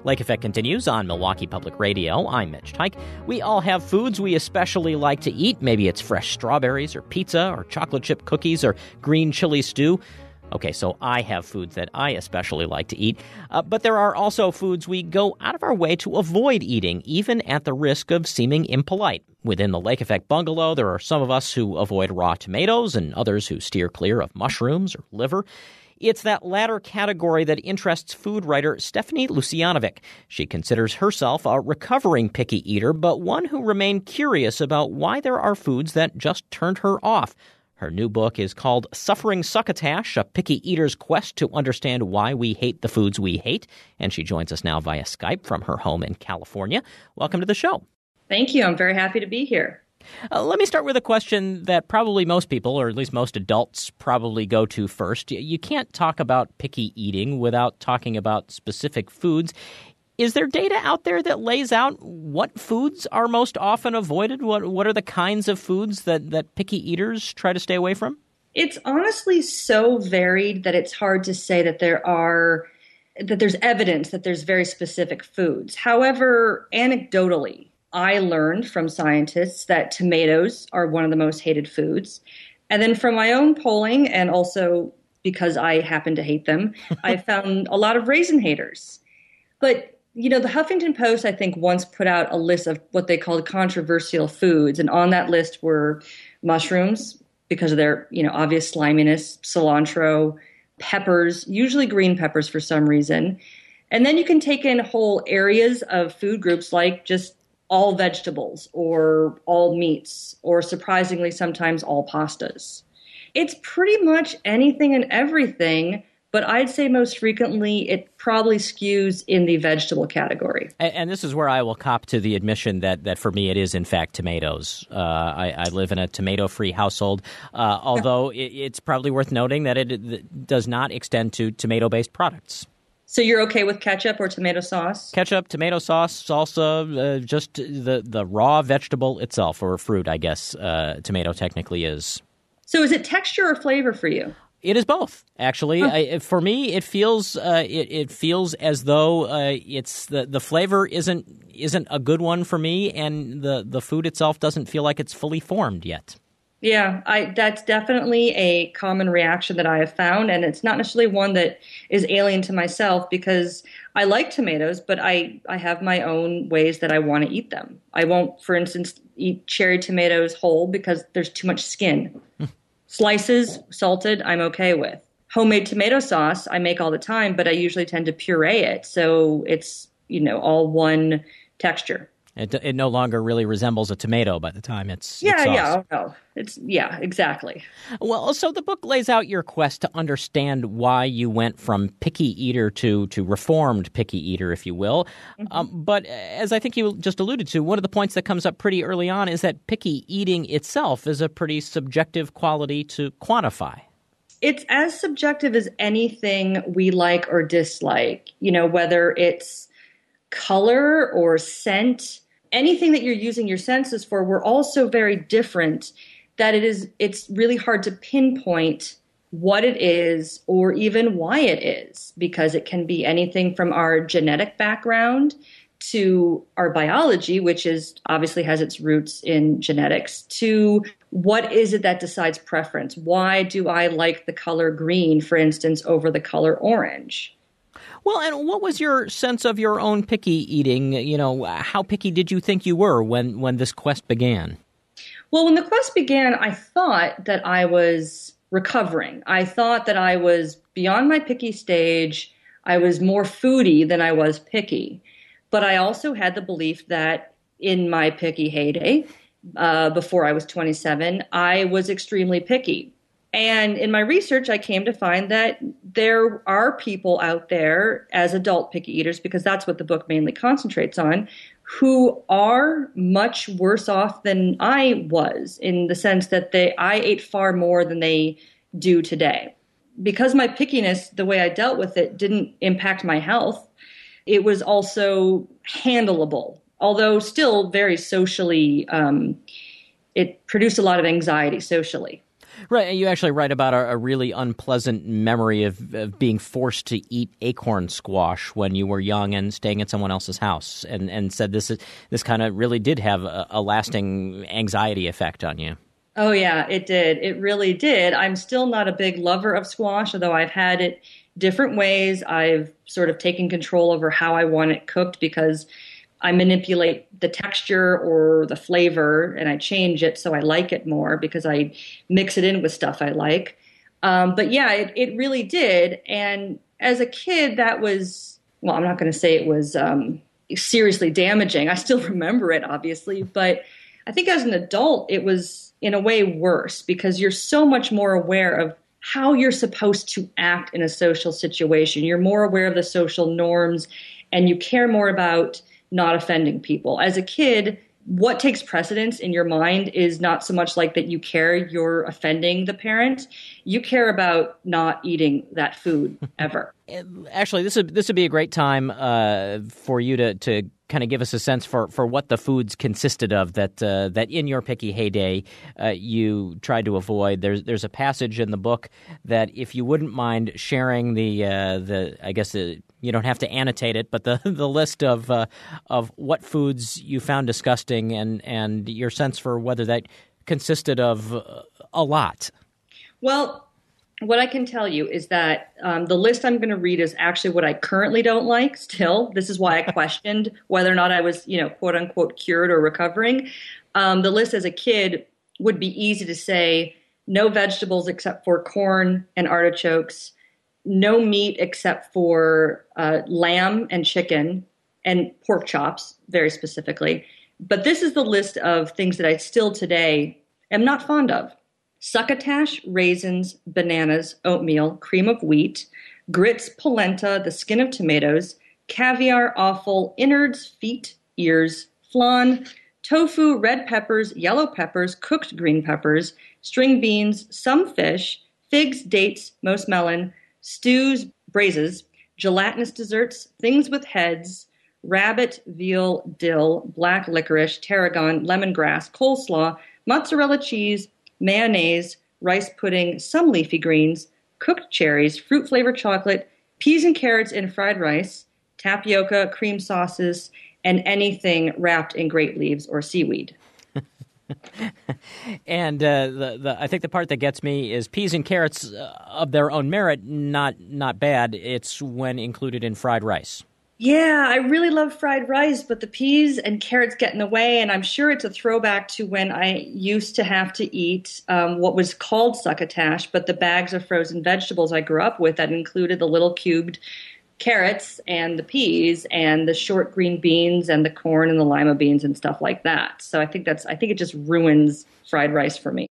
Lake Effect continues on Milwaukee Public Radio. I'm Mitch Tyke. We all have foods we especially like to eat. Maybe it's fresh strawberries or pizza or chocolate chip cookies or green chili stew. Okay, so I have foods that I especially like to eat. But there are also foods we go out of our way to avoid eating, even at the risk of seeming impolite. Within the Lake Effect bungalow, there are some of us who avoid raw tomatoes and others who steer clear of mushrooms or liver. It's that latter category that interests food writer Stephanie Lucianovic. She considers herself a recovering picky eater, but one who remained curious about why there are foods that just turned her off. Her new book is called Suffering Succotash, a picky eater's quest to understand why we hate the foods we hate. And she joins us now via Skype from her home in California. Welcome to the show. Thank you. I'm very happy to be here. Let me start with a question that probably most people, or at least most adults, probably go to first. You can't talk about picky eating without talking about specific foods. Is there data out there that lays out what foods are most often avoided? What are the kinds of foods that picky eaters try to stay away from? It's honestly so varied that it's hard to say that there's evidence that there's very specific foods. However, anecdotally, I learned from scientists that tomatoes are one of the most hated foods. And then from my own polling, and also because I happen to hate them, I found a lot of raisin haters. But, the Huffington Post, I think, once put out a list of what they called controversial foods. And on that list were mushrooms, because of their, obvious sliminess, cilantro, peppers, usually green peppers for some reason. And then you can take in whole areas of food groups like just all vegetables or all meats or surprisingly sometimes all pastas. It's pretty much anything and everything, but I'd say most frequently it probably skews in the vegetable category. And this is where I will cop to the admission that for me it is in fact tomatoes. I live in a tomato-free household, although it's probably worth noting that it does not extend to tomato-based products. So you're okay with ketchup or tomato sauce? Ketchup, tomato sauce, salsa, just the raw vegetable itself, or fruit, I guess tomato technically is. So is it texture or flavor for you? It is both, actually. Huh. For me, it feels as though it's the flavor isn't a good one for me, and the food itself doesn't feel like it's fully formed yet. Yeah, that's definitely a common reaction that I have found, and it's not necessarily one that is alien to myself because I like tomatoes, but I have my own ways that I want to eat them. I won't, for instance, eat cherry tomatoes whole because there's too much skin. Slices, salted, I'm okay with. Homemade tomato sauce, I make all the time, but I usually tend to puree it, so it's, all one texture. It no longer really resembles a tomato by the time it's sauce. Yeah, exactly. Well, so the book lays out your quest to understand why you went from picky eater to reformed picky eater, if you will. Mm-hmm. But as I think you just alluded to, one of the points that comes up pretty early on is that picky eating itself is a pretty subjective quality to quantify. It's as subjective as anything we like or dislike, whether it's color or scent. Anything that you're using your senses for, we're all so very different that it's really hard to pinpoint what it is or even why it is, because it can be anything from our genetic background to our biology, which obviously has its roots in genetics, to what is it that decides preference? Why do I like the color green, for instance, over the color orange? Well, and what was your sense of your own picky eating? How picky did you think you were when this quest began? Well, when the quest began, I thought that I was recovering. I thought that I was beyond my picky stage. I was more foodie than I was picky. But I also had the belief that in my picky heyday, before I was 27, I was extremely picky. And in my research, I came to find that there are people out there as adult picky eaters, because that's what the book mainly concentrates on, who are much worse off than I was, in the sense that I ate far more than they do today. Because my pickiness, the way I dealt with it, didn't impact my health, it was also handleable, although still very socially, it produced a lot of anxiety socially. Right, and you actually write about a really unpleasant memory of being forced to eat acorn squash when you were young and staying at someone else's house, and said this kind of really did have a lasting anxiety effect on you. Oh, yeah, it did. It really did. I'm still not a big lover of squash, although I've had it different ways. I've sort of taken control over how I want it cooked because I manipulate the texture or the flavor and I change it so I like it more because I mix it in with stuff I like. But yeah, it really did. And as a kid, that was, well, I'm not going to say it was seriously damaging. I still remember it, obviously. But I think as an adult, it was in a way worse because you're so much more aware of how you're supposed to act in a social situation. You're more aware of the social norms and you care more about not offending people. As a kid, what takes precedence in your mind is not so much like that you care you're offending the parent. You care about not eating that food ever. Actually, this would be a great time for you to kind of give us a sense for what the foods consisted of that in your picky heyday you tried to avoid. There's a passage in the book that if you wouldn't mind sharing you don't have to annotate it, but the list of what foods you found disgusting and your sense for whether that consisted of a lot. Well, what I can tell you is that the list I'm going to read is actually what I currently don't like still. This is why I questioned whether or not I was, quote unquote, cured or recovering. The list as a kid would be easy to say no vegetables except for corn and artichokes, no meat except for lamb and chicken and pork chops, very specifically. But this is the list of things that I still today am not fond of. Succotash, raisins, bananas, oatmeal, cream of wheat, grits, polenta, the skin of tomatoes, caviar, offal, innards, feet, ears, flan, tofu, red peppers, yellow peppers, cooked green peppers, string beans, some fish, figs, dates, most melon, stews, braises, gelatinous desserts, things with heads, rabbit, veal, dill, black licorice, tarragon, lemongrass, coleslaw, mozzarella cheese, mayonnaise, rice pudding, some leafy greens, cooked cherries, fruit-flavored chocolate, peas and carrots in fried rice, tapioca, cream sauces, and anything wrapped in grape leaves or seaweed. And I think the part that gets me is peas and carrots of their own merit, not bad. It's when included in fried rice. Yeah, I really love fried rice, but the peas and carrots get in the way, and I'm sure it's a throwback to when I used to have to eat what was called succotash, but the bags of frozen vegetables I grew up with that included the little cubed carrots and the peas and the short green beans and the corn and the lima beans and stuff like that. So I think it just ruins fried rice for me.